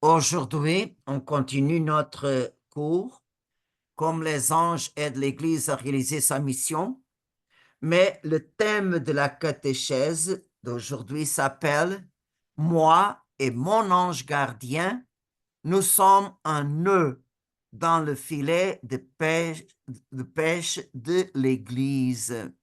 Aujourd'hui, on continue notre cours Comme les anges aident l'Église à réaliser sa mission, mais le thème de la catéchèse d'aujourd'hui s'appelle Moi et mon ange gardien, nous sommes un nœud dans le filet de pêche de l'Église.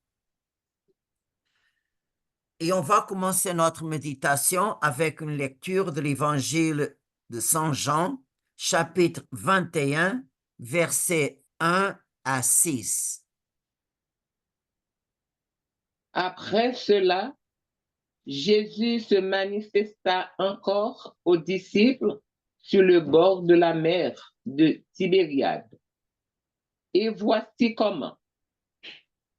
Et on va commencer notre méditation avec une lecture de l'Évangile de Saint Jean, chapitre 21, versets 1 à 6. Après cela, Jésus se manifesta encore aux disciples sur le bord de la mer de Tibériade. Et voici comment.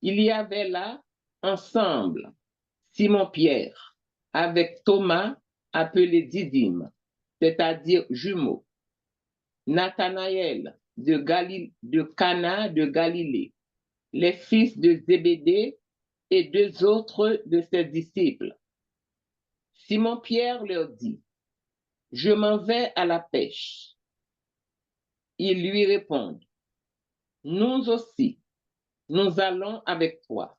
Il y avait là ensemble Simon-Pierre avec Thomas appelé Didyme, c'est-à-dire jumeau, Nathanaël de Cana de Galilée, les fils de Zébédée et deux autres de ses disciples. Simon-Pierre leur dit, « Je m'en vais à la pêche. » Ils lui répondent, « Nous aussi, nous allons avec toi. »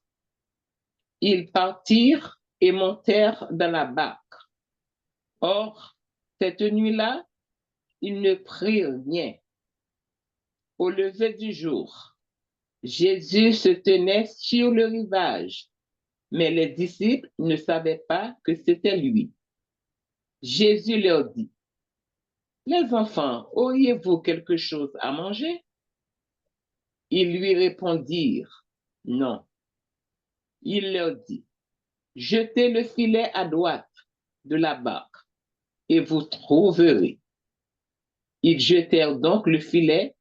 Ils partirent et montèrent dans la barque. Or, cette nuit-là, ils ne prirent rien. Au lever du jour, Jésus se tenait sur le rivage, mais les disciples ne savaient pas que c'était lui. Jésus leur dit, « Les enfants, auriez-vous quelque chose à manger? » Ils lui répondirent, « Non. » Il leur dit, « Jetez le filet à droite de la barque et vous trouverez. » Ils jetèrent donc le filet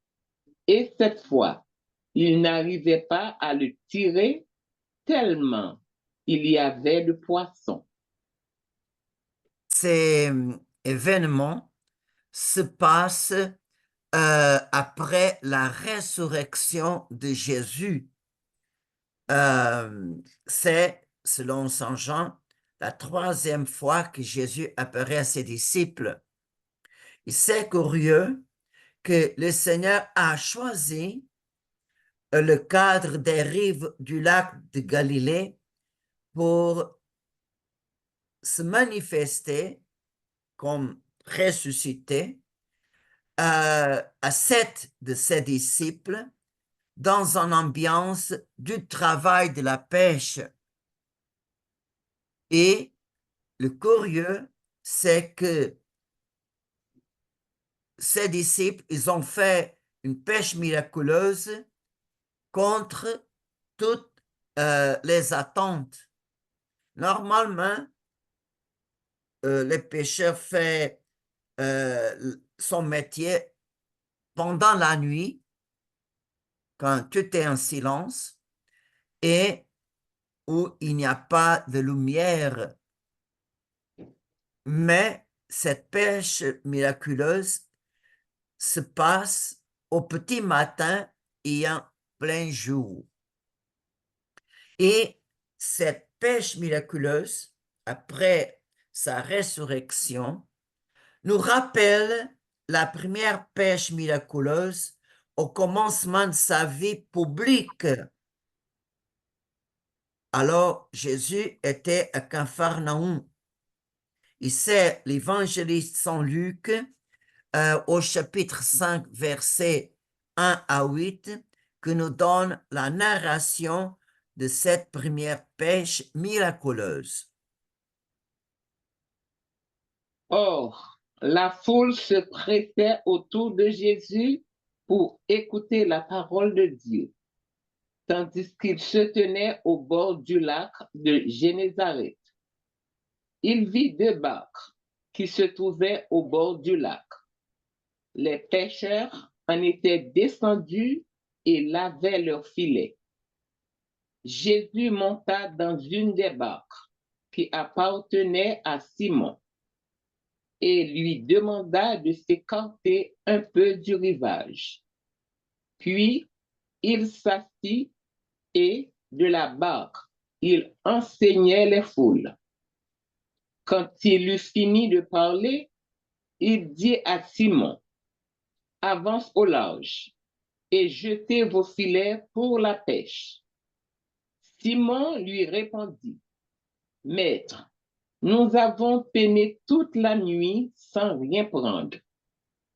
et cette fois, ils n'arrivaient pas à le tirer tellement il y avait de poissons. Ces événements se passent après la résurrection de Jésus. C'est, selon Saint Jean, la troisième fois que Jésus apparaît à ses disciples. Et c'est curieux que le Seigneur a choisi le cadre des rives du lac de Galilée pour se manifester comme ressuscité à 7 de ses disciples dans une ambiance du travail de la pêche. Et le curieux, c'est que ces disciples, ils ont fait une pêche miraculeuse contre toutes les attentes. Normalement, les pêcheurs font son métier pendant la nuit, quand tout est en silence et où il n'y a pas de lumière. Mais cette pêche miraculeuse se passe au petit matin et en plein jour. Et cette pêche miraculeuse, après sa résurrection, nous rappelle la première pêche miraculeuse au commencement de sa vie publique. Alors, Jésus était à Capharnaüm. Et c'est l'évangéliste Saint Luc au chapitre 5, versets 1 à 8, que nous donne la narration de cette première pêche miraculeuse. Or, la foule se pressait autour de Jésus pour écouter la parole de Dieu, tandis qu'il se tenait au bord du lac de Génézareth. Il vit deux barques qui se trouvaient au bord du lac. Les pêcheurs en étaient descendus et lavaient leurs filets. Jésus monta dans une des barques qui appartenait à Simon et lui demanda de s'écarter un peu du rivage. Puis il s'assit et de la barque, il enseignait les foules. Quand il eut fini de parler, il dit à Simon, avance au large et jetez vos filets pour la pêche. Simon lui répondit, Maître, nous avons peiné toute la nuit sans rien prendre,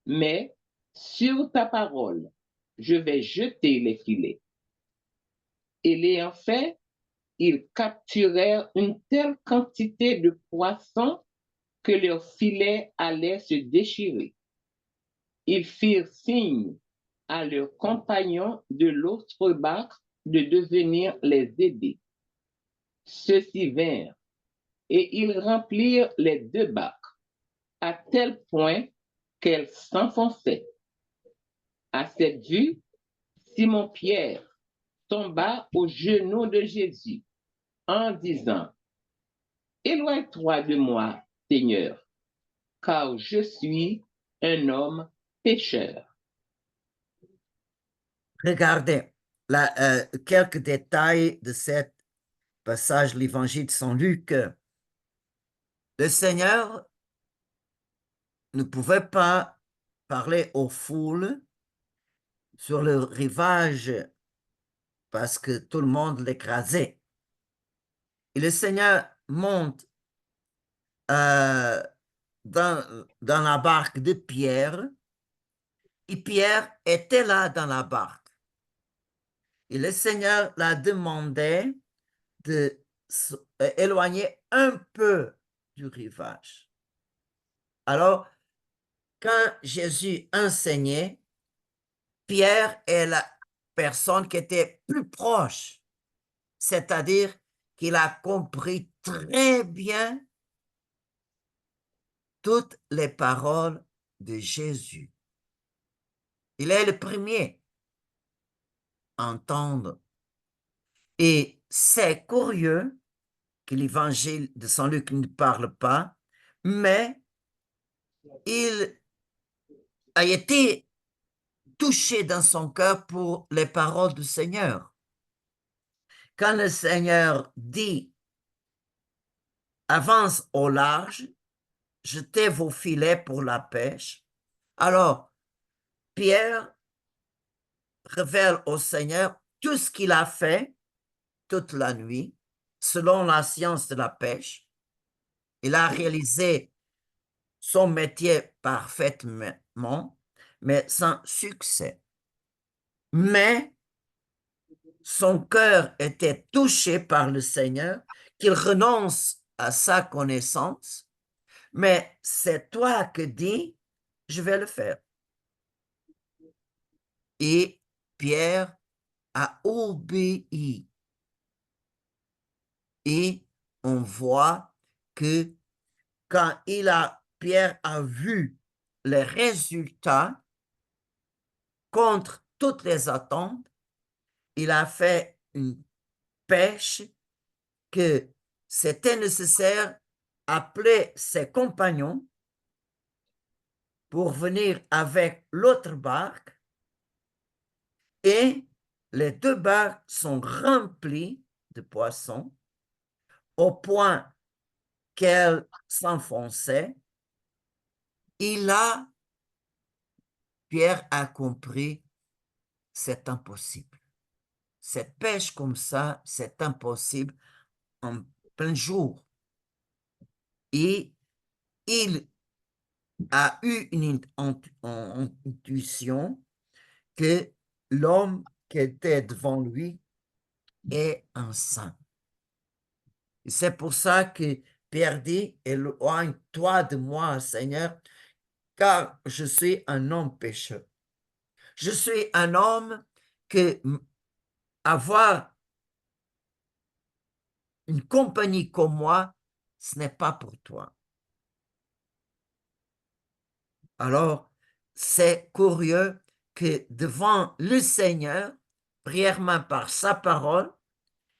mais sur ta parole, je vais jeter les filets. Et l'ayant fait, ils capturèrent une telle quantité de poissons que leurs filets allaient se déchirer. Ils firent signe à leurs compagnons de l'autre barque de devenir les aider. Ceux-ci vinrent et ils remplirent les deux barques à tel point qu'elles s'enfonçaient. À cette vue, Simon-Pierre tomba aux genoux de Jésus en disant, Éloigne-toi de moi, Seigneur, car je suis un homme pécheur. Regardez quelques détails de ce passage de l'Évangile de Saint Luc. Le Seigneur ne pouvait pas parler aux foules sur le rivage parce que tout le monde l'écrasait. Et le Seigneur monte dans la barque de Pierre, et Pierre était là dans la barque. Et le Seigneur l'a demandé de s'éloigner un peu du rivage. Alors, quand Jésus enseignait, Pierre est la personne qui était plus proche, c'est-à-dire qu'il a compris très bien toutes les paroles de Jésus. Il est le premier à entendre. Et c'est curieux que l'évangile de Saint Luc ne parle pas, mais il a été touché dans son cœur pour les paroles du Seigneur. Quand le Seigneur dit « Avance au large, jetez vos filets pour la pêche », alors Pierre révèle au Seigneur tout ce qu'il a fait toute la nuit, selon la science de la pêche. Il a réalisé son métier parfaitement, mais sans succès. Mais son cœur était touché par le Seigneur, qu'il renonce à sa connaissance, mais c'est toi que dis, je vais le faire. Et Pierre a obéi. Et on voit que quand Pierre a vu les résultats contre toutes les attentes, il a fait une pêche que c'était nécessaire appeler ses compagnons pour venir avec l'autre barque et les deux barques sont remplies de poissons au point qu'elles s'enfonçaient. Et là, Pierre a compris, c'est impossible. Cette pêche comme ça, c'est impossible en plein jour. Et il a eu une intuition que l'homme qui était devant lui est un saint. C'est pour ça que Pierre dit, éloigne-toi de moi, Seigneur, car je suis un homme pécheur. Je suis un homme que avoir une compagnie comme moi, ce n'est pas pour toi. Alors, c'est curieux que devant le Seigneur, premièrement par sa parole,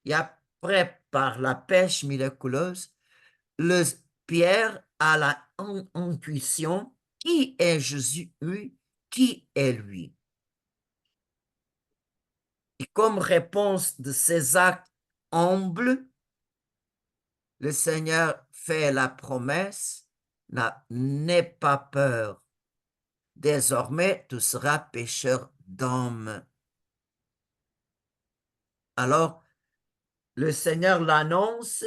et après par la pêche miraculeuse, le Pierre a la intuition qui est Jésus, qui est lui. Et comme réponse de ces actes humbles, le Seigneur fait la promesse n'aie pas peur. Désormais, tu seras pêcheur d'hommes. Alors, le Seigneur l'annonce,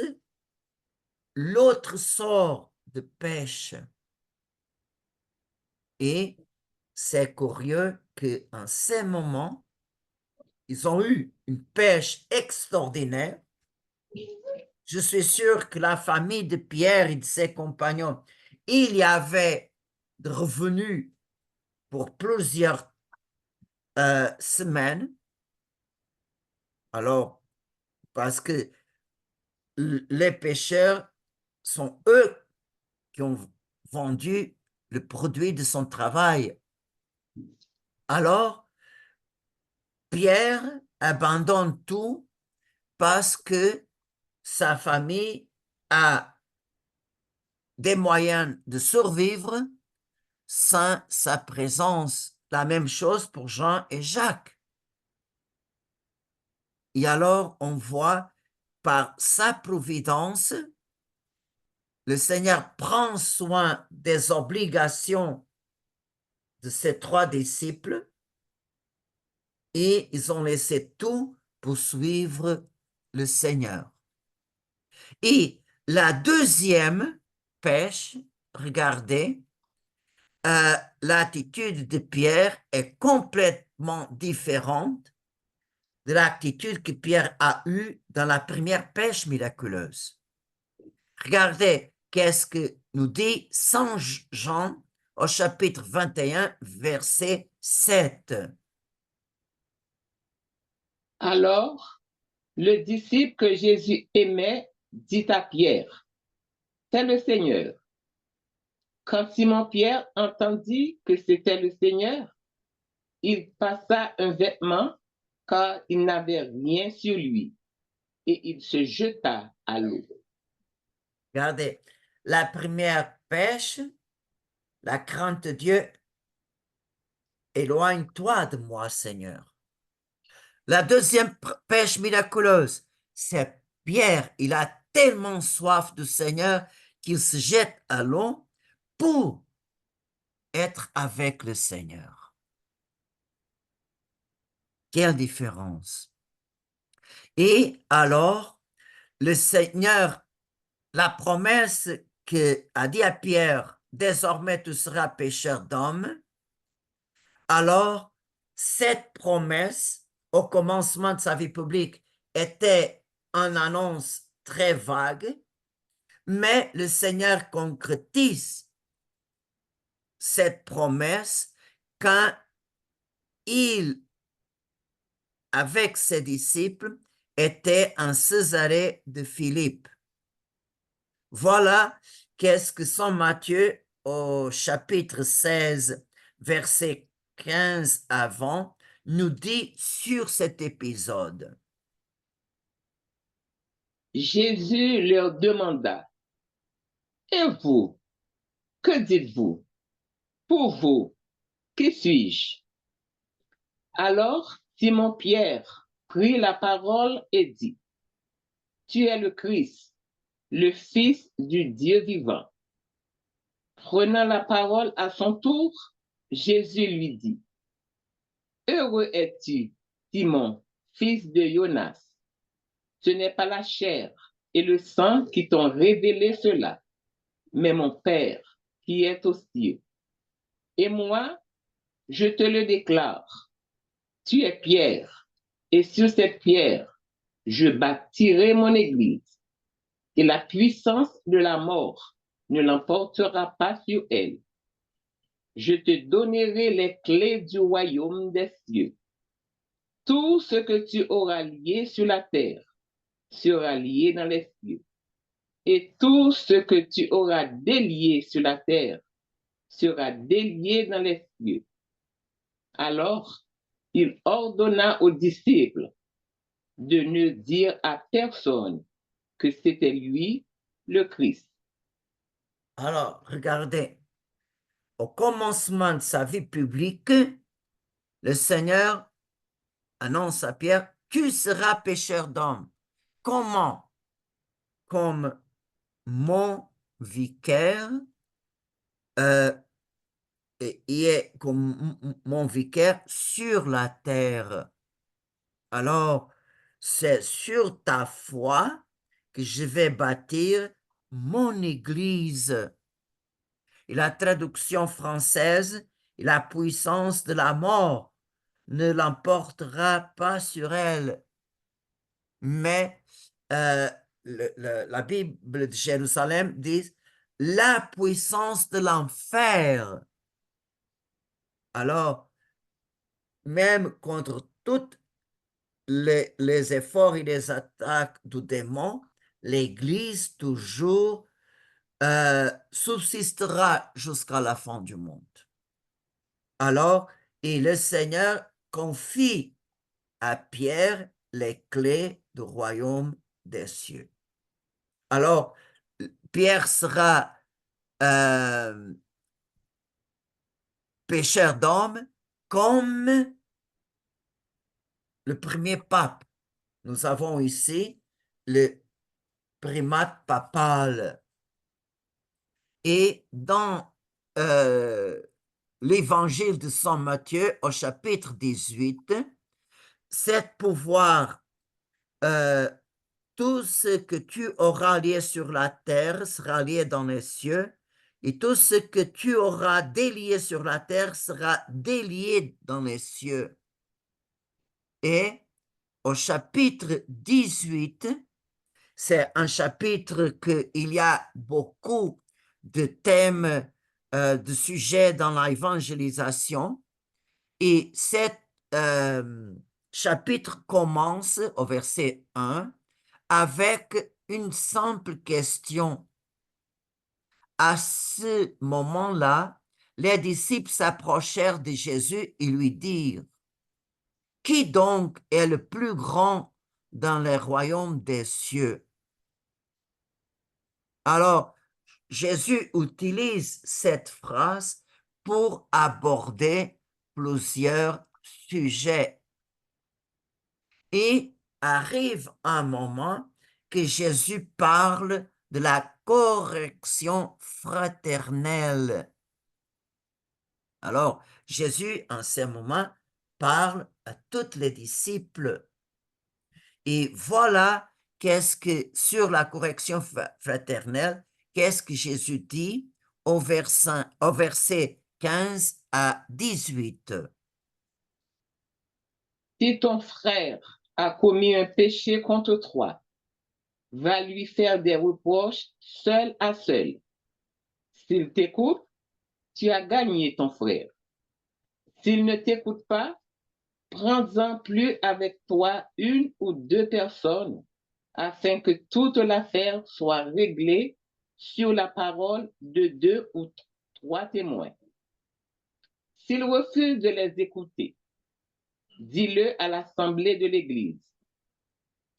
l'autre sort de pêche. Et c'est curieux qu'en ces moments, ils ont eu une pêche extraordinaire. Je suis sûr que la famille de Pierre et de ses compagnons, il y avait de revenus pour plusieurs semaines. Alors, parce que les pêcheurs sont eux qui ont vendu le produit de son travail. Alors, Pierre abandonne tout parce que sa famille a des moyens de survivre sans sa présence. La même chose pour Jean et Jacques. Et alors, on voit par sa providence, le Seigneur prend soin des obligations de ses trois disciples et ils ont laissé tout pour suivre le Seigneur. Et la deuxième pêche, regardez, l'attitude de Pierre est complètement différente de l'attitude que Pierre a eue dans la première pêche miraculeuse. Regardez qu'est-ce que nous dit Saint Jean au chapitre 21, verset 7. Alors, le disciple que Jésus aimait dit à Pierre, c'est le Seigneur. Quand Simon-Pierre entendit que c'était le Seigneur, il passa un vêtement car il n'avait rien sur lui et il se jeta à l'eau. Regardez, la première pêche, la crainte de Dieu, éloigne-toi de moi, Seigneur. La deuxième pêche miraculeuse, c'est Pierre. Il a tellement soif du Seigneur qu'il se jette à l'eau pour être avec le Seigneur. Quelle différence! Et alors, le Seigneur, la promesse qu'a dit à Pierre, désormais tu seras pêcheur d'hommes. Alors, cette promesse, au commencement de sa vie publique, était une annonce très vague, mais le Seigneur concrétise cette promesse quand il, avec ses disciples, était en Césarée de Philippe. Voilà qu'est-ce que Saint Matthieu au chapitre 16, verset 15 avant, nous dit sur cet épisode. Jésus leur demanda, et vous, que dites-vous? Pour vous, qui suis-je? Alors Simon-Pierre prit la parole et dit, tu es le Christ, le Fils du Dieu vivant. Prenant la parole à son tour, Jésus lui dit, heureux es-tu, Simon, fils de Jonas. Ce n'est pas la chair et le sang qui t'ont révélé cela, mais mon Père qui est aux cieux. Et moi, je te le déclare, tu es Pierre, et sur cette pierre, je bâtirai mon église, et la puissance de la mort ne l'emportera pas sur elle. Je te donnerai les clés du royaume des cieux. Tout ce que tu auras lié sur la terre sera lié dans les cieux, et tout ce que tu auras délié sur la terre sera délié dans les cieux. Alors, il ordonna aux disciples de ne dire à personne que c'était lui le Christ. Alors, regardez, au commencement de sa vie publique, le Seigneur annonce à Pierre, tu seras pêcheur d'hommes. Comment? Comme mon vicaire il est comme mon vicaire sur la terre. Alors, c'est sur ta foi que je vais bâtir mon église. Et la traduction française, la puissance de la mort ne l'emportera pas sur elle. Mais la Bible de Jérusalem dit la puissance de l'enfer. Alors, même contre toutes les efforts et les attaques du démon, l'Église toujours subsistera jusqu'à la fin du monde. Alors, et le Seigneur confie à Pierre les clés du royaume des cieux. Alors, Pierre sera pécheur d'hommes comme le premier pape. Nous avons ici le primate papal. Et dans l'évangile de Saint Matthieu au chapitre 18, cet pouvoir, tout ce que tu auras lié sur la terre sera lié dans les cieux, et tout ce que tu auras délié sur la terre sera délié dans les cieux. Et au chapitre 18, c'est un chapitre qu'il y a beaucoup de thèmes, de sujets dans l'évangélisation. Et cet chapitre commence au verset 1 avec une simple question. À ce moment-là, les disciples s'approchèrent de Jésus et lui dirent, « Qui donc est le plus grand dans le royaume des cieux? » Alors, Jésus utilise cette phrase pour aborder plusieurs sujets. Et arrive un moment que Jésus parle de la correction fraternelle. Alors, Jésus, en ce moment, parle à tous les disciples. Et voilà qu'est-ce que, sur la correction fraternelle, qu'est-ce que Jésus dit au verset 15 à 18. Si ton frère a commis un péché contre toi, va lui faire des reproches seul à seul. S'il t'écoute, tu as gagné ton frère. S'il ne t'écoute pas, prends-en plus avec toi une ou deux personnes afin que toute l'affaire soit réglée sur la parole de deux ou trois témoins. S'il refuse de les écouter, dis-le à l'assemblée de l'Église.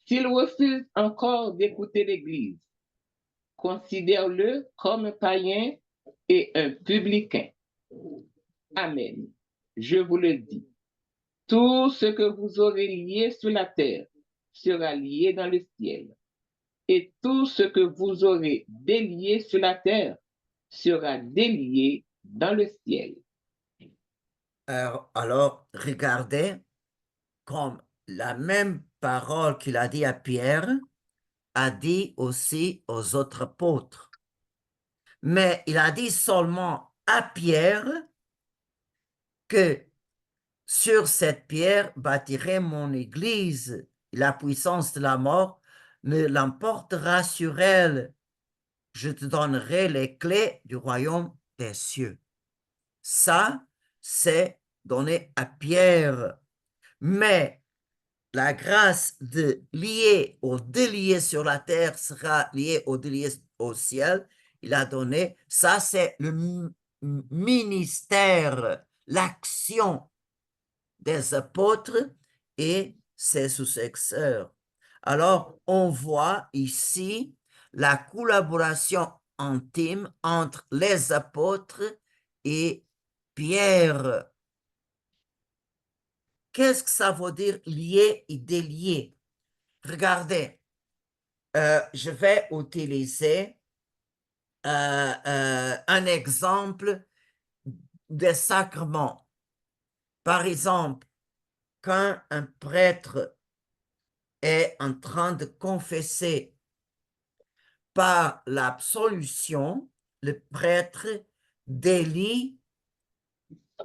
S'il refuse encore d'écouter l'Église, considère-le comme un païen et un publicain. Amen. Je vous le dis. Tout ce que vous aurez lié sur la terre sera lié dans le ciel. Et tout ce que vous aurez délié sur la terre sera délié dans le ciel. Alors, regardez comme la même parole qu'il a dit à Pierre a dit aussi aux autres apôtres. Mais il a dit seulement à Pierre que sur cette pierre bâtirai mon église. La puissance de la mort ne l'emportera sur elle. Je te donnerai les clés du royaume des cieux. Ça, c'est donné à Pierre. Mais la grâce de lier ou délier sur la terre sera liée au délier au ciel. Il a donné, ça c'est le ministère, l'action des apôtres et ses successeurs. Alors, on voit ici la collaboration intime entre les apôtres et Pierre. Qu'est-ce que ça veut dire lier et délier? Regardez, je vais utiliser un un exemple des sacrements. Par exemple, quand un prêtre est en train de confesser par l'absolution, le prêtre délie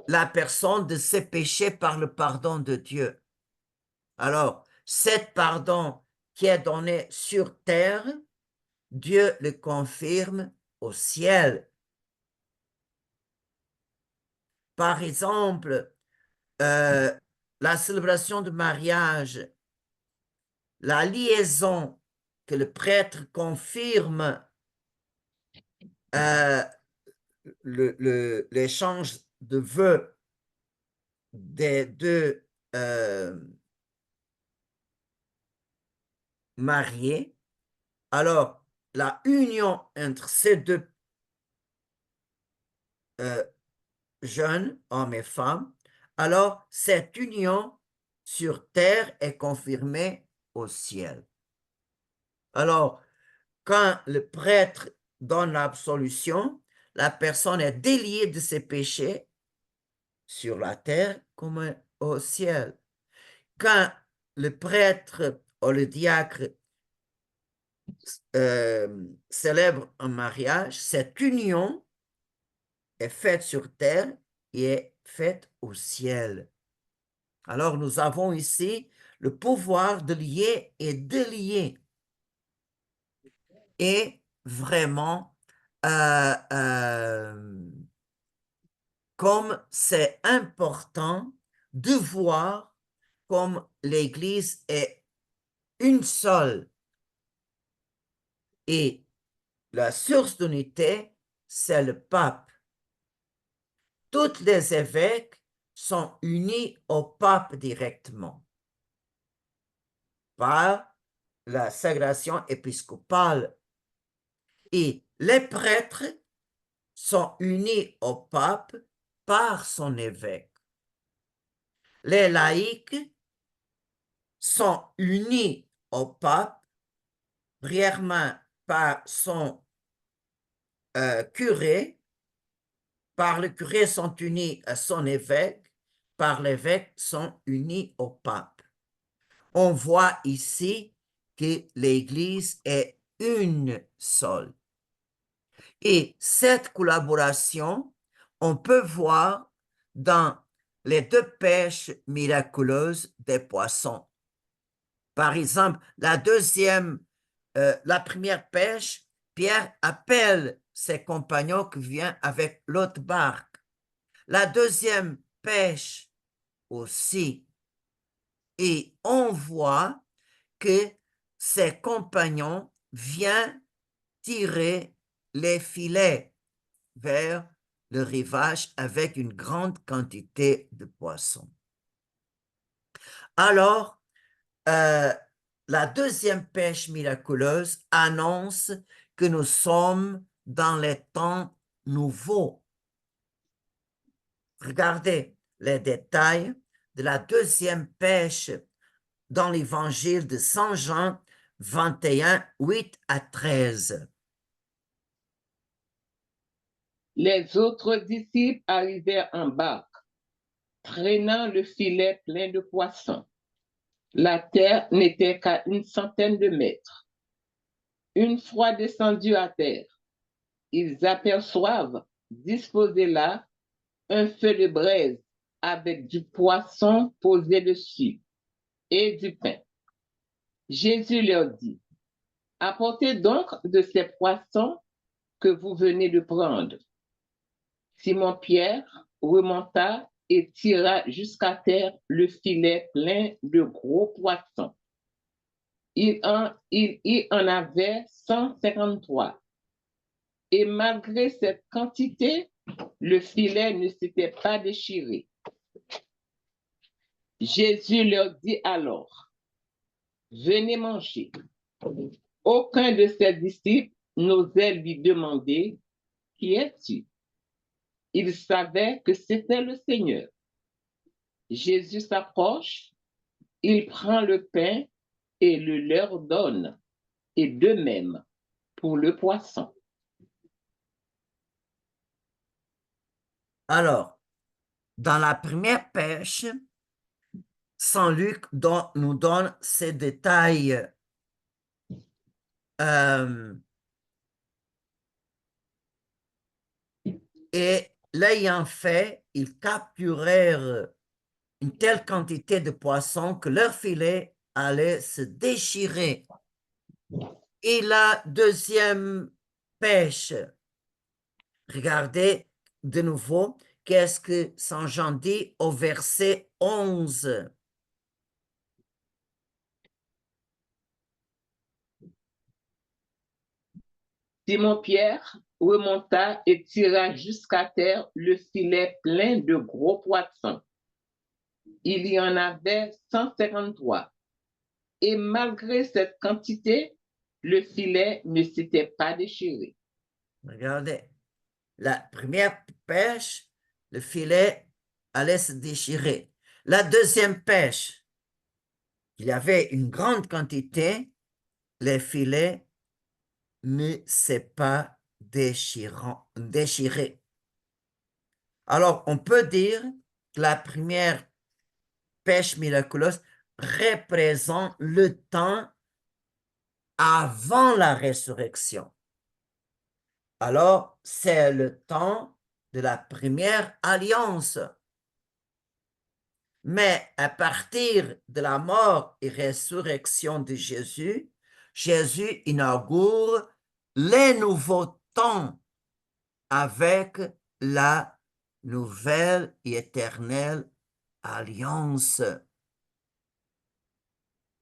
la personne de ses péchés par le pardon de Dieu. Alors, cet pardon qui est donné sur terre, Dieu le confirme au ciel. Par exemple, la célébration du mariage, la liaison que le prêtre confirme, l'échange de vœux des deux mariés. Alors, la union entre ces deux jeunes, hommes et femmes, alors cette union sur terre est confirmée au ciel. Alors, quand le prêtre donne l'absolution, la personne est déliée de ses péchés sur la terre comme au ciel. Quand le prêtre ou le diacre célèbre un mariage, cette union est faite sur terre et est faite au ciel. Alors nous avons ici le pouvoir de lier et délier. Et vraiment, comme c'est important de voir comme l'Église est une seule et la source d'unité, c'est le pape. Tous les évêques sont unis au pape directement par la ségrégation épiscopale et les prêtres sont unis au pape par son évêque. Les laïcs sont unis au pape, brièvement par son curé, par le curé sont unis à son évêque, par l'évêque sont unis au pape. On voit ici que l'Église est une seule. Et cette collaboration, on peut voir dans les deux pêches miraculeuses des poissons. Par exemple, la première pêche, Pierre appelle ses compagnons qui viennent avec l'autre barque. La deuxième pêche aussi. Et on voit que ses compagnons viennent tirer les filets vers le rivage avec une grande quantité de poissons. Alors, la deuxième pêche miraculeuse annonce que nous sommes dans les temps nouveaux. Regardez les détails de la deuxième pêche dans l'évangile de Saint Jean 21, 8 à 13. Les autres disciples arrivèrent en barque, traînant le filet plein de poissons. La terre n'était qu'à 100 de mètres. Une fois descendus à terre, ils aperçoivent, disposé là, un feu de braise avec du poisson posé dessus et du pain. Jésus leur dit, apportez donc de ces poissons que vous venez de prendre. Simon-Pierre remonta et tira jusqu'à terre le filet plein de gros poissons. Il y en avait 153. Et malgré cette quantité, le filet ne s'était pas déchiré. Jésus leur dit alors, venez manger. Aucun de ses disciples n'osait lui demander, qui es-tu? Il savait que c'était le Seigneur. Jésus s'approche, il prend le pain et le leur donne, et de même pour le poisson. Alors, dans la première pêche, Saint Luc nous donne ces détails et l'ayant fait, ils capturèrent une telle quantité de poissons que leur filet allait se déchirer. Et la deuxième pêche, regardez de nouveau, qu'est-ce que Saint Jean dit au verset 11. Simon-Pierre remonta et tira jusqu'à terre le filet plein de gros poissons. Il y en avait 153. Et malgré cette quantité, le filet ne s'était pas déchiré. Regardez, la première pêche, le filet allait se déchirer. La deuxième pêche, il y avait une grande quantité, les filets ne s'est pas déchiré. Alors, on peut dire que la première pêche miraculeuse représente le temps avant la résurrection. Alors, c'est le temps de la première alliance. Mais à partir de la mort et résurrection de Jésus, Jésus inaugure les nouveaux temps avec la nouvelle et éternelle alliance.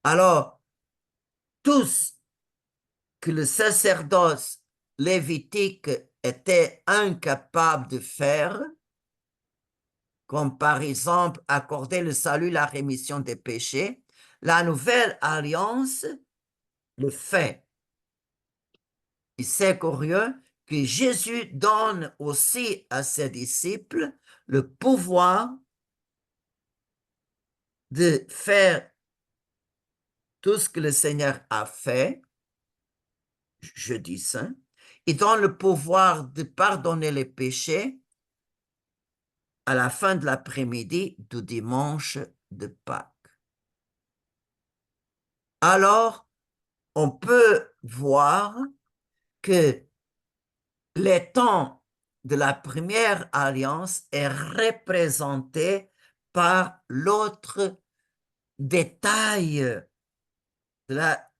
Alors, tout ce que le sacerdoce lévitique était incapable de faire, comme par exemple accorder le salut, la rémission des péchés, la nouvelle alliance le fait. Et c'est curieux que Jésus donne aussi à ses disciples le pouvoir de faire tout ce que le Seigneur a fait, jeudi saint. Il donne le pouvoir de pardonner les péchés à la fin de l'après-midi du dimanche de Pâques. Alors, on peut voir que les temps de la première alliance est représenté par l'autre détail de la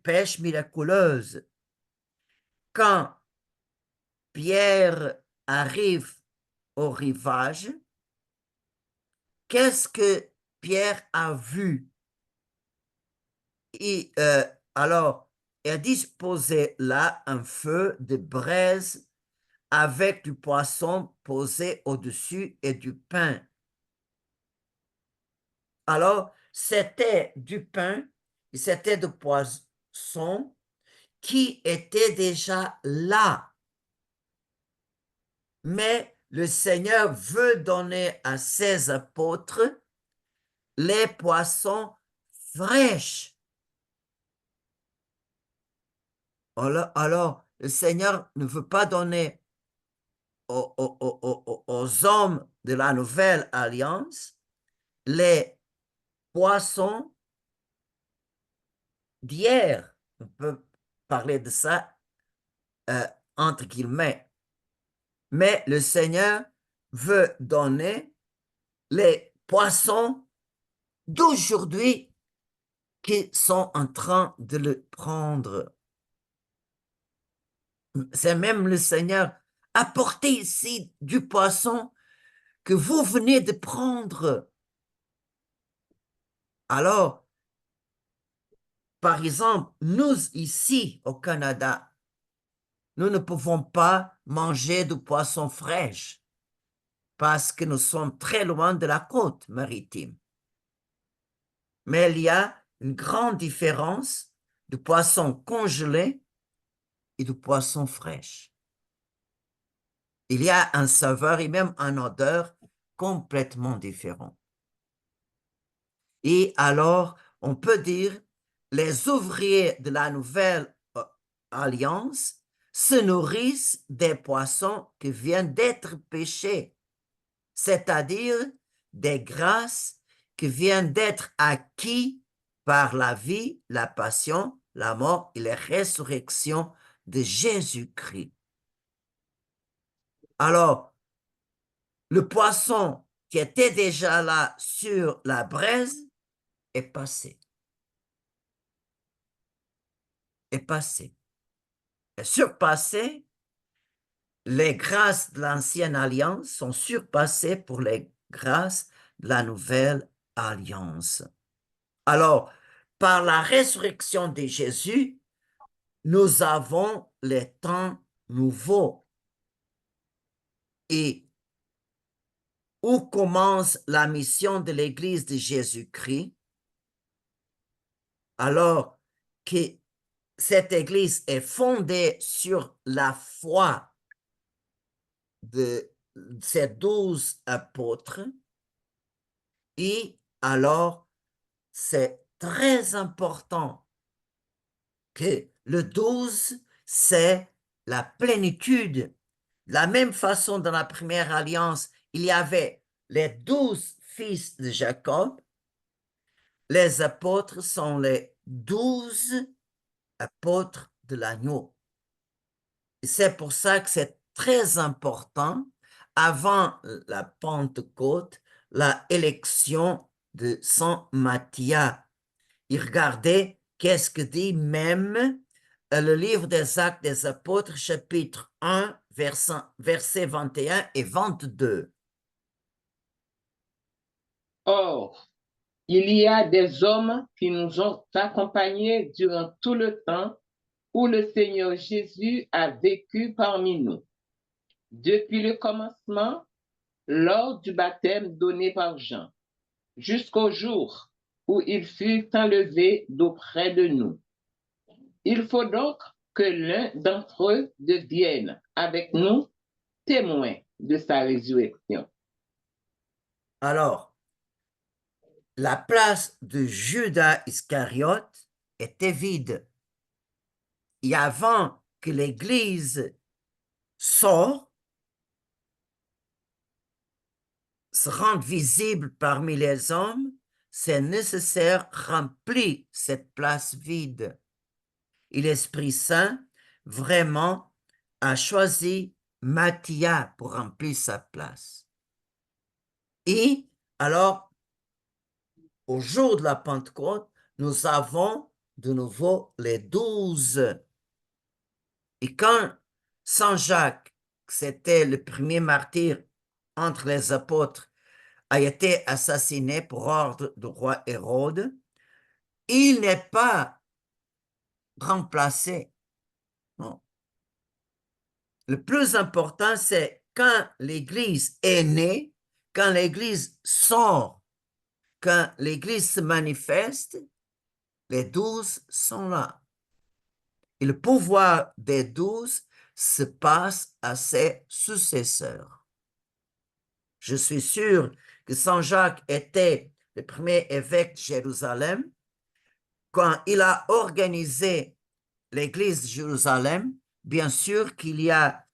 pêche miraculeuse. Quand Pierre arrive au rivage, qu'est-ce que Pierre a vu? Et, alors, il a disposé là un feu de braise avec du poisson posé au-dessus et du pain. Alors, c'était du pain, c'était du poisson qui était déjà là. Mais le Seigneur veut donner à ses apôtres les poissons fraîches. Alors, le Seigneur ne veut pas donner aux hommes de la nouvelle alliance les poissons d'hier. On peut parler de ça entre guillemets. Mais le Seigneur veut donner les poissons d'aujourd'hui qui sont en train de le prendre. C'est même le Seigneur. Apportez ici du poisson que vous venez de prendre. Alors, par exemple, nous ici au Canada, nous ne pouvons pas manger du poisson fraîche parce que nous sommes très loin de la côte maritime. Mais il y a une grande différence du poisson congelé et du poisson fraîche. Il y a un saveur et même une odeur complètement différent. Et alors, on peut dire, les ouvriers de la nouvelle alliance se nourrissent des poissons qui viennent d'être pêchés. c'est-à-dire des grâces qui viennent d'être acquises par la vie, la passion, la mort et la résurrection de Jésus-Christ. Alors, le poisson qui était déjà là sur la braise est passé. Est passé. Est surpassé. Les grâces de l'ancienne alliance sont surpassées pour les grâces de la nouvelle alliance. Alors, par la résurrection de Jésus, nous avons les temps nouveaux. Et où commence la mission de l'Église de Jésus-Christ? Alors que cette Église est fondée sur la foi de ces 12 apôtres, et alors c'est très important que le 12, c'est la plénitude. De la même façon, dans la première alliance, il y avait les 12 fils de Jacob. Les apôtres sont les 12 apôtres de l'agneau. C'est pour ça que c'est très important, avant la Pentecôte, la élection de Saint Matthias. Et regardez qu'est-ce que dit même le livre des Actes des Apôtres, chapitre 1, versets 21 et 22. Or, il y a des hommes qui nous ont accompagnés durant tout le temps où le Seigneur Jésus a vécu parmi nous, depuis le commencement, lors du baptême donné par Jean, jusqu'au jour où il fut enlevé d'auprès de nous. Il faut donc que l'un d'entre eux devienne avec nous témoin de sa résurrection. Alors, la place de Judas Iscariote était vide. Et avant que l'Église sorte, se rende visible parmi les hommes, c'est nécessaire remplir cette place vide. Et l'Esprit Saint vraiment a choisi Matthias pour remplir sa place. Et alors, au jour de la Pentecôte, nous avons de nouveau les 12. Et quand Saint Jacques, c'était le premier martyr entre les apôtres, a été assassiné pour ordre du roi Hérode, il n'est pas remplacé. Non. Le plus important, c'est quand l'Église est née, quand l'Église sort, quand l'Église se manifeste, les 12 sont là. Et le pouvoir des 12 se passe à ses successeurs. Je suis sûr que Saint Jacques était le premier évêque de Jérusalem. Quand il a organisé l'Église de Jérusalem, bien sûr qu'il y a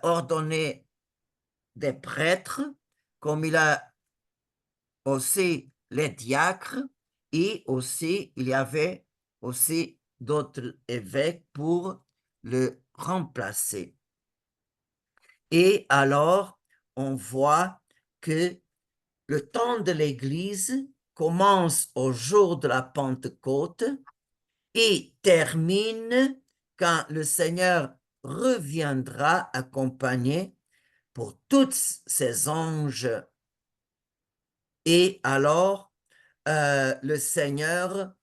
ordonné des prêtres, comme il a aussi les diacres, et aussi il y avait aussi d'autres évêques pour le remplacer. Et alors, on voit que le temps de l'Église commence au jour de la Pentecôte et termine quand le Seigneur reviendra accompagné pour tous ses anges. Et alors, le Seigneur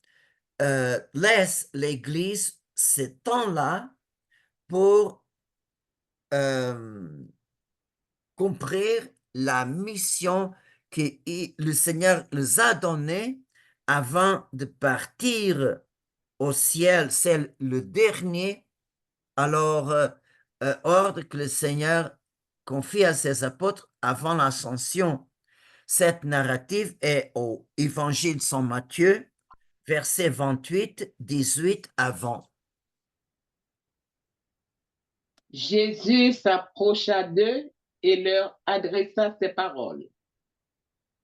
laisse l'Église ce temps-là pour comprendre la mission que le Seigneur nous a donnée avant de partir au ciel. C'est le dernier alors ordre que le Seigneur confie à ses apôtres avant l'ascension. Cette narrative est au Évangile Saint Matthieu, versets 28, 18 avant. Jésus s'approcha d'eux et leur adressa ces paroles.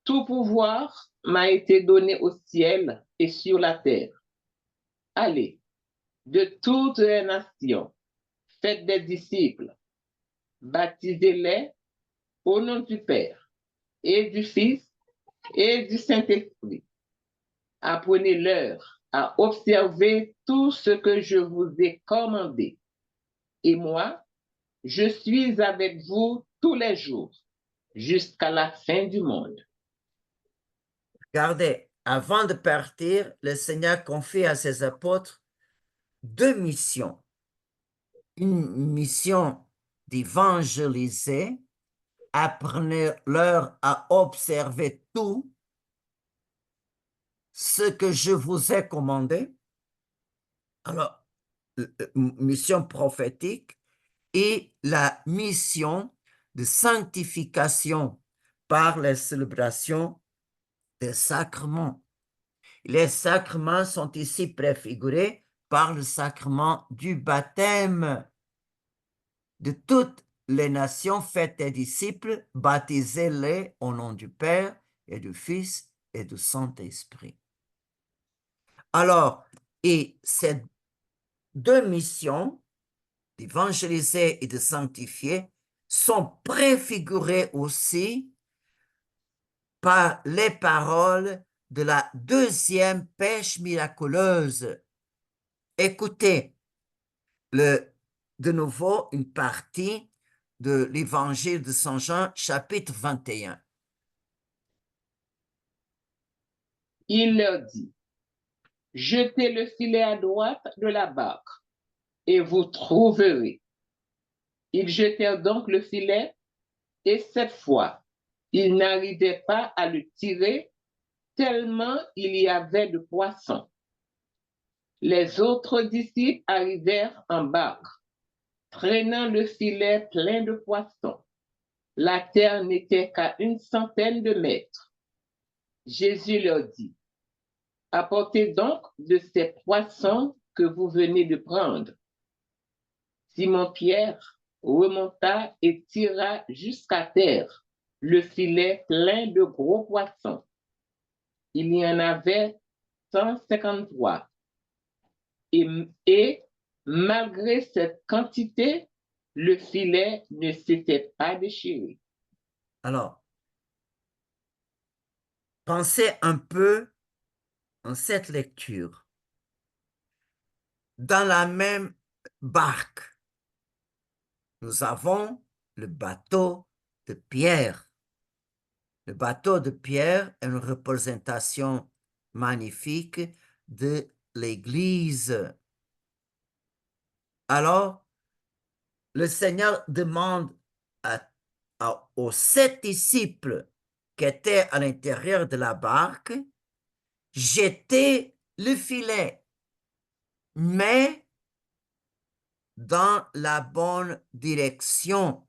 Tout pouvoir m'a été donné au ciel et sur la terre. Allez, de toutes les nations, faites des disciples, baptisez-les au nom du Père et du Fils et du Saint-Esprit. Apprenez-leur à observer tout ce que je vous ai commandé. Et moi, je suis avec vous tous les jours, jusqu'à la fin du monde. Regardez, avant de partir, le Seigneur confie à ses apôtres deux missions. Une mission d'évangéliser, apprenez-leur à observer tout ce que je vous ai commandé. Alors, mission prophétique et la mission de sanctification par les célébrations des sacrements. Les sacrements sont ici préfigurés par le sacrement du baptême. De toutes les nations, faites des disciples, baptisez-les au nom du Père et du Fils et du Saint-Esprit. Alors, et ces deux missions, d'évangéliser et de sanctifier, sont préfigurées aussi par les paroles de la deuxième pêche miraculeuse. Écoutez de nouveau une partie de l'évangile de Saint Jean, chapitre 21. Il leur dit, jetez le filet à droite de la barque et vous trouverez. Ils jetèrent donc le filet et cette fois, ils n'arrivaient pas à le tirer tellement il y avait de poissons. Les autres disciples arrivèrent en barque, traînant le filet plein de poissons. La terre n'était qu'à 100 de mètres. Jésus leur dit, apportez donc de ces poissons que vous venez de prendre. Simon-Pierre remonta et tira jusqu'à terre le filet plein de gros poissons. Il y en avait 153. Et malgré cette quantité, le filet ne s'était pas déchiré. Alors, pensez un peu en cette lecture. Dans la même barque, nous avons le bateau de Pierre. Le bateau de Pierre est une représentation magnifique de l'Église. Alors, le Seigneur demande aux 7 disciples qui étaient à l'intérieur de la barque, jeter le filet, mais dans la bonne direction.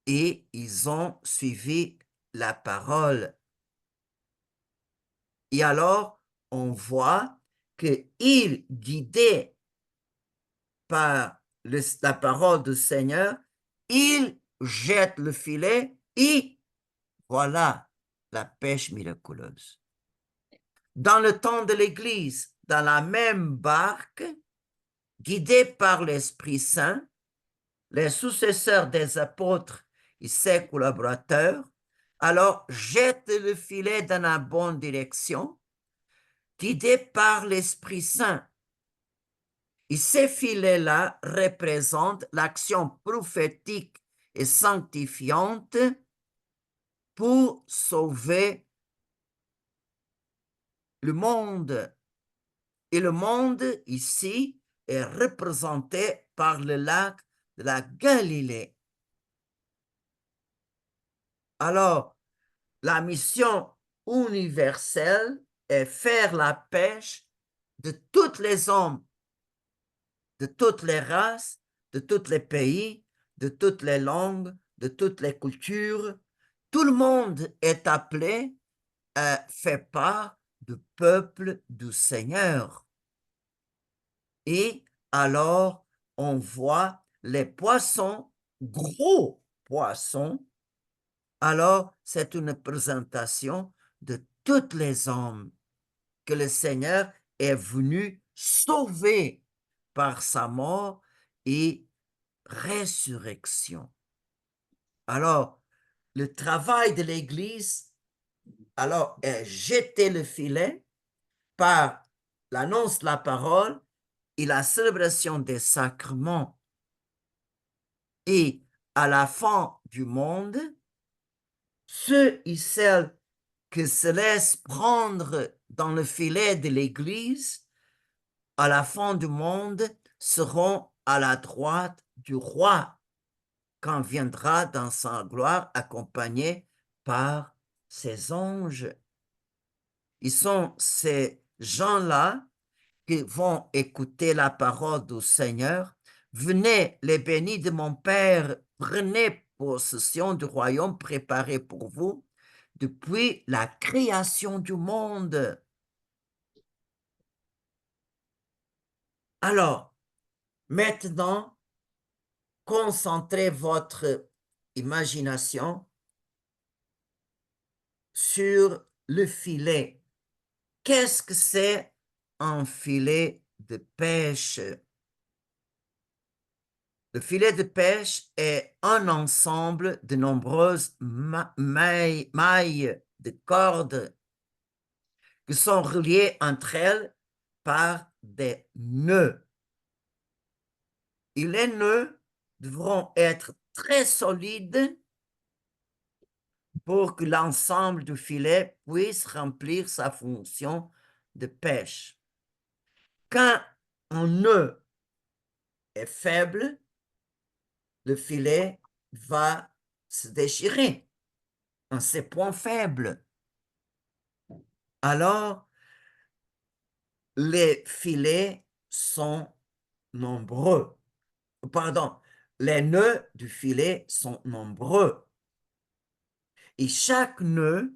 Et ils ont suivi la parole. Et alors, on voit qu'ils, guidés par la parole du Seigneur, ils jettent le filet et voilà la pêche miraculeuse. Dans le temps de l'Église, dans la même barque, guidés par l'Esprit Saint, les successeurs des apôtres et ses collaborateurs, alors jettent le filet dans la bonne direction, guidés par l'Esprit Saint. Et ces filets-là représentent l'action prophétique et sanctifiante pour sauver le monde. Et le monde ici est représenté par le lac de la Galilée. Alors, la mission universelle est faire la pêche de tous les hommes, de toutes les races, de tous les pays, de toutes les langues, de toutes les cultures. Tout le monde est appelé à faire part du peuple du Seigneur. Et alors, on voit les poissons gros poisson, alors c'est une présentation de tous les hommes que le Seigneur est venu sauver par sa mort et résurrection. Alors, le travail de l'Église, alors, est jeter le filet par l'annonce de la parole et la célébration des sacrements. Et à la fin du monde, ceux et celles qui se laissent prendre dans le filet de l'Église, à la fin du monde, seront à la droite du roi quand viendra dans sa gloire accompagné par ses anges. Ils sont ces gens-là qui vont écouter la parole du Seigneur. Venez, les bénis de mon Père, prenez possession du royaume préparé pour vous depuis la création du monde. Alors, maintenant, concentrez votre imagination sur le filet. Qu'est-ce que c'est un filet de pêche? Le filet de pêche est un ensemble de nombreuses mailles de cordes qui sont reliées entre elles par des nœuds. Et les nœuds devront être très solides pour que l'ensemble du filet puisse remplir sa fonction de pêche. Quand un nœud est faible, le filet va se déchirer en ses points faibles. Alors, les filets sont nombreux. Pardon, les nœuds du filet sont nombreux. Et chaque nœud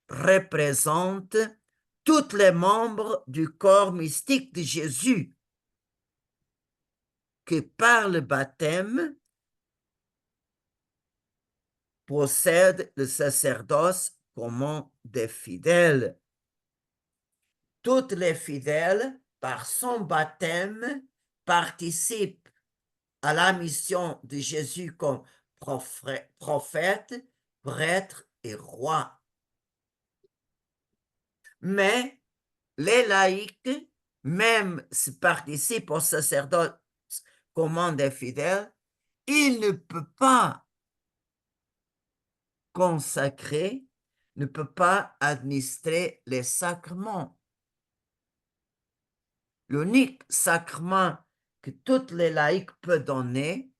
représente tous les membres du corps mystique de Jésus, que par le baptême possède le sacerdoce commun des fidèles. Tous les fidèles, par son baptême, participent à la mission de Jésus comme prophète, prêtre et roi. Mais les laïcs, même s'ils participent au sacerdoce commun des fidèles, ils ne peuvent pas consacrer, ne peuvent pas administrer les sacrements. L'unique sacrement que tous les laïcs peuvent donner,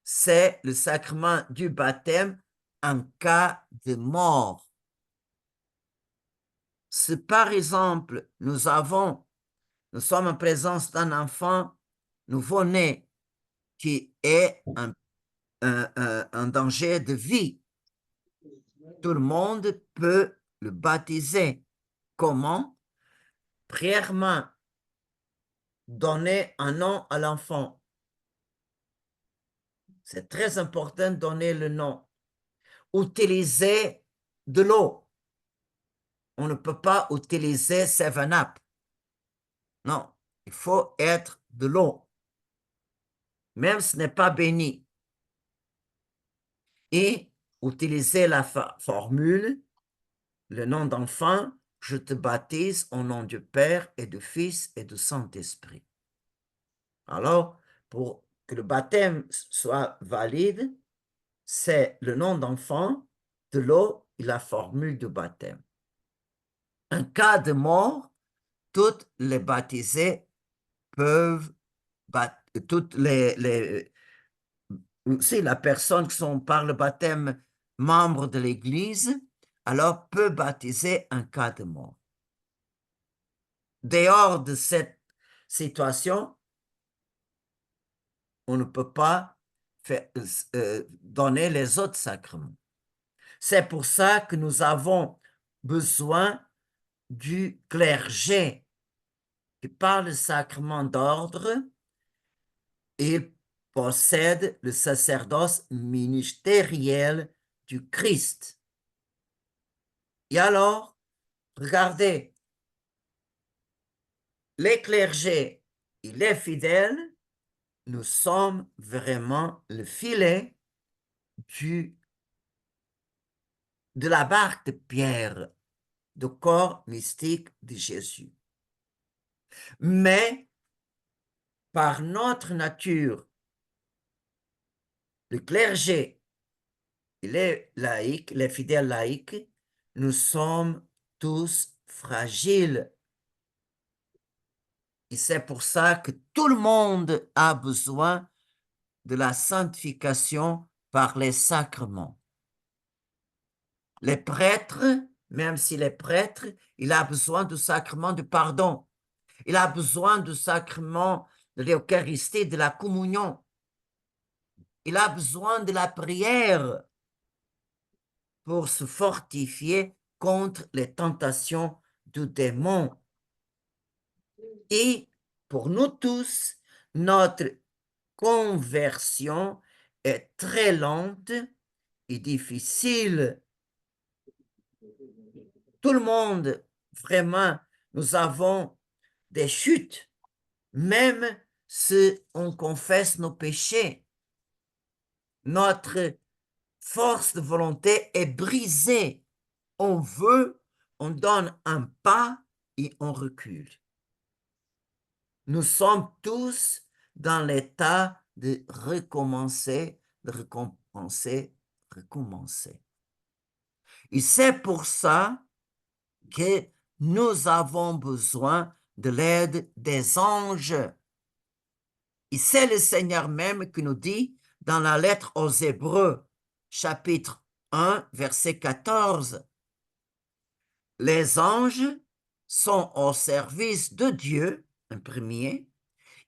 c'est le sacrement du baptême en cas de mort. Si par exemple nous sommes en présence d'un enfant nouveau-né qui est un danger de vie, tout le monde peut le baptiser. Comment? Premièrement, donner un nom à l'enfant. C'est très important de donner le nom. Utiliser de l'eau. On ne peut pas utiliser 7-Up. Non, il faut être de l'eau. Même si ce n'est pas béni. Et utiliser la formule, le nom d'enfant, je te baptise au nom du Père et du Fils et du Saint-Esprit. Alors, pour que le baptême soit valide, c'est le nom d'enfant, de l'eau et la formule du baptême. En cas de mort, toutes les baptisés peuvent, toutes si la personne qui sont par le baptême membre de l'Église, alors peut baptiser en cas de mort. Dehors de cette situation, on ne peut pas donner les autres sacrements. C'est pour ça que nous avons besoin du clergé qui par le sacrement d'ordre, il possède le sacerdoce ministériel du Christ. Et alors, regardez, les clergés et les fidèles, nous sommes vraiment le filet de la barque de Pierre, du corps mystique de Jésus. Mais par notre nature, le clergé et les laïcs, les fidèles laïcs, nous sommes tous fragiles. Et c'est pour ça que tout le monde a besoin de la sanctification par les sacrements. Les prêtres, même s'il est prêtre, il a besoin du sacrement du pardon. Il a besoin du sacrement de l'Eucharistie, de la communion. Il a besoin de la prière pour se fortifier contre les tentations du démon. Et pour nous tous, notre conversion est très lente et difficile. Tout le monde, vraiment, nous avons des chutes, même si on confesse nos péchés. Notre force de volonté est brisée. On veut, on donne un pas et on recule. Nous sommes tous dans l'état de recommencer, de recommencer, recommencer. Et c'est pour ça que nous avons besoin de l'aide des anges. Et c'est le Seigneur même qui nous dit dans la lettre aux Hébreux, chapitre 1, verset 14, les anges sont au service de Dieu, un premier,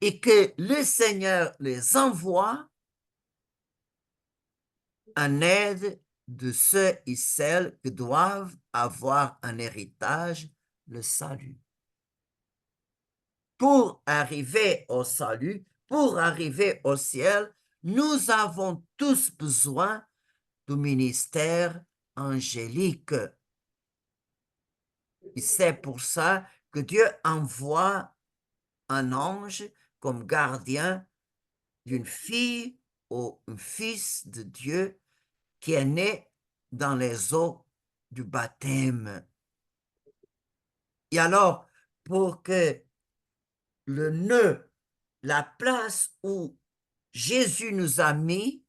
et que le Seigneur les envoie en aide de ceux et celles qui doivent avoir un héritage, le salut. Pour arriver au salut, pour arriver au ciel, nous avons tous besoin du ministère angélique. Et c'est pour ça que Dieu envoie un ange comme gardien d'une fille ou un fils de Dieu qui est né dans les eaux du baptême. Et alors, pour que le nœud, la place où Jésus nous a mis,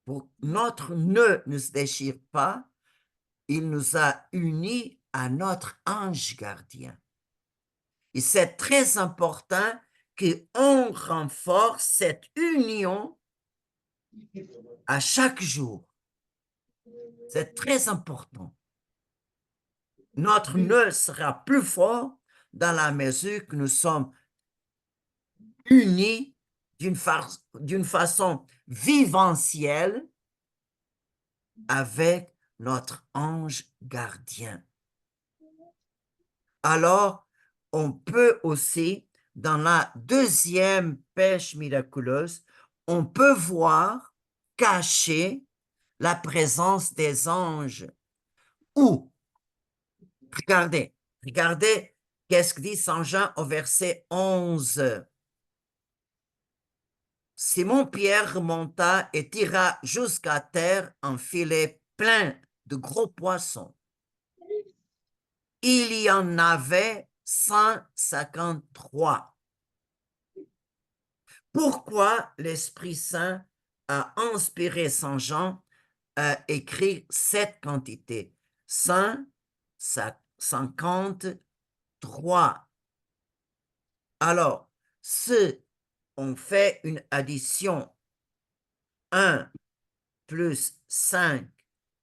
pour que notre nœud ne se déchire pas, il nous a unis à notre ange gardien. Et c'est très important qu'on renforce cette union à chaque jour. C'est très important. Notre nœud sera plus fort dans la mesure que nous sommes unis d'une façon viventielle avec notre ange gardien. Alors, on peut aussi, dans la deuxième pêche miraculeuse, on peut voir cacher la présence des anges. Ou, regardez qu'est-ce que dit Saint Jean au verset 11. Simon-Pierre remonta et tira jusqu'à terre un filet plein de gros poissons. Il y en avait 153. Pourquoi l'Esprit Saint a inspiré Saint Jean à écrire cette quantité? 153. Alors, si on fait une addition, 1 plus 5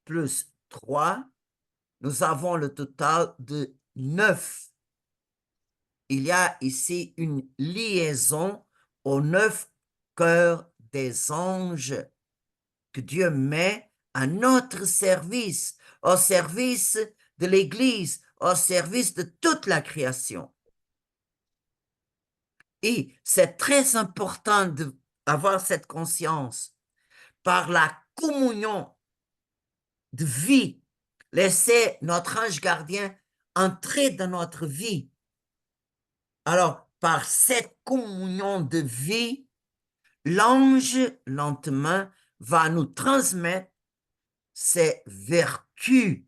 plus 3, nous avons le total de 9. Il y a ici une liaison aux 9 cœurs des anges que Dieu met à notre service, au service de l'Église, au service de toute la création. Et c'est très important de avoir cette conscience par la communion de vie, laisser notre ange gardien entrer dans notre vie. Alors, par cette communion de vie, l'ange, lentement, va nous transmettre ses vertus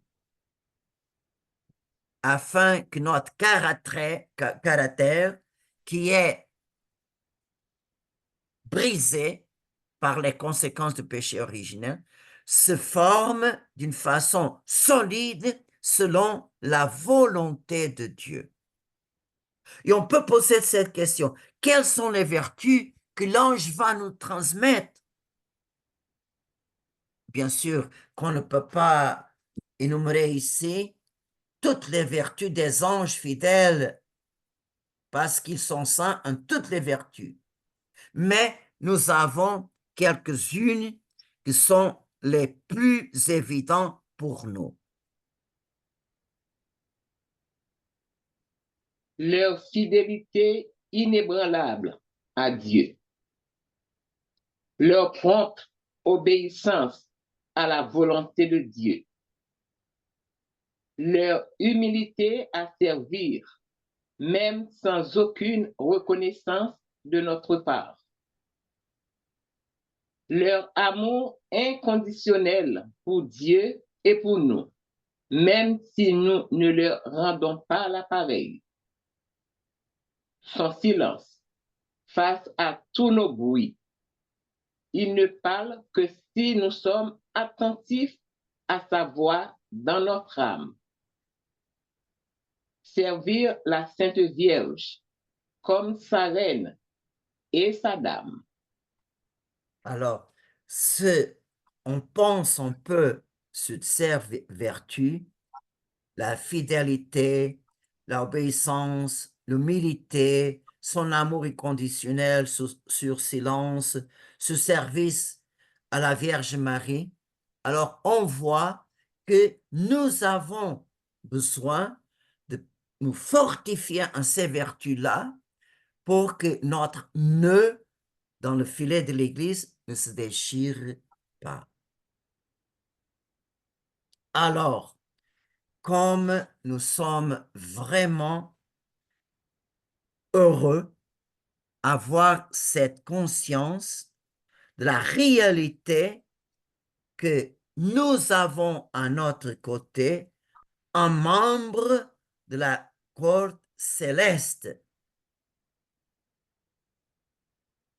afin que notre caractère qui est brisé par les conséquences du péché originel, se forme d'une façon solide selon la volonté de Dieu. Et on peut poser cette question, quelles sont les vertus que l'ange va nous transmettre? Bien sûr qu'on ne peut pas énumérer ici toutes les vertus des anges fidèles parce qu'ils sont saints en toutes les vertus. Mais nous avons quelques-unes qui sont les plus évidentes pour nous. Leur fidélité inébranlable à Dieu, leur prompte obéissance à la volonté de Dieu, leur humilité à servir, même sans aucune reconnaissance de notre part, leur amour inconditionnel pour Dieu et pour nous, même si nous ne leur rendons pas l'appareil, son silence face à tous nos bruits. Il ne parle que si nous sommes attentifs à sa voix dans notre âme. Servir la Sainte Vierge comme sa reine et sa dame. Alors, on pense un peu sur ces vertus, la fidélité, l'obéissance, l'humilité, son amour inconditionnel, sur silence, ce service à la Vierge Marie. Alors, on voit que nous avons besoin de nous fortifier en ces vertus-là pour que notre nœud dans le filet de l'Église ne se déchire pas. Alors, comme nous sommes vraiment heureux d'avoir cette conscience de la réalité que nous avons à notre côté un membre de la cour céleste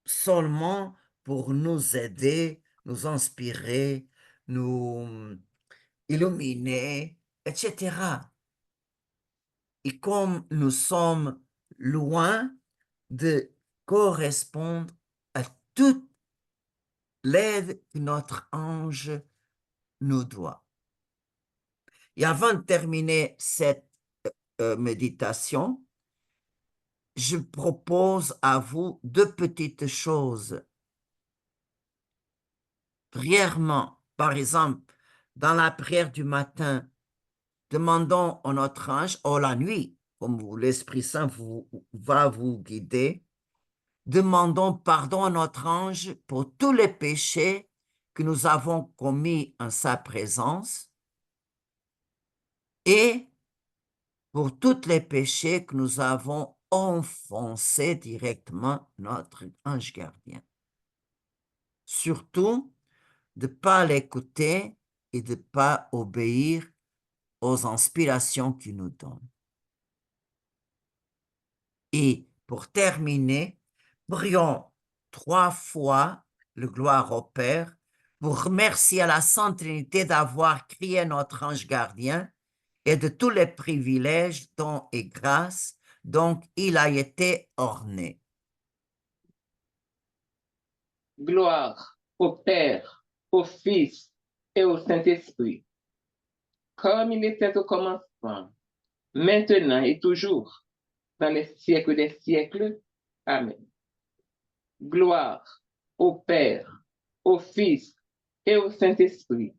seulement pour nous aider, nous inspirer, nous illuminer, etc. Et comme nous sommes loin de correspondre à toute l'aide que notre ange nous doit. Et avant de terminer cette méditation, je propose à vous deux petites choses. Prièrement, par exemple, dans la prière du matin, demandons à notre ange, ou la nuit, comme l'Esprit Saint va vous guider, demandons pardon à notre ange pour tous les péchés que nous avons commis en sa présence et pour tous les péchés que nous avons offensés directement notre ange gardien. Surtout, de ne pas l'écouter et de ne pas obéir aux inspirations qu'il nous donne. Et pour terminer, prions 3 fois le gloire au Père pour remercier à la Sainte Trinité d'avoir créé notre ange gardien et de tous les privilèges, dons et grâces dont il a été orné. Gloire au Père, au Fils et au Saint-Esprit, comme il était au commencement, maintenant et toujours, dans les siècles des siècles. Amen. Gloire au Père, au Fils et au Saint-Esprit,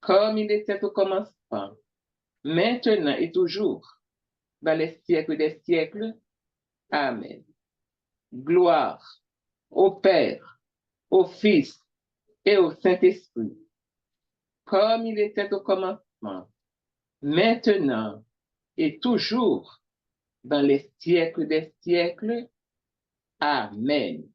comme il était au commencement, maintenant et toujours, dans les siècles des siècles. Amen. Gloire au Père, au Fils et au Saint-Esprit, comme il était au commencement, maintenant et toujours, dans les siècles des siècles. Amen.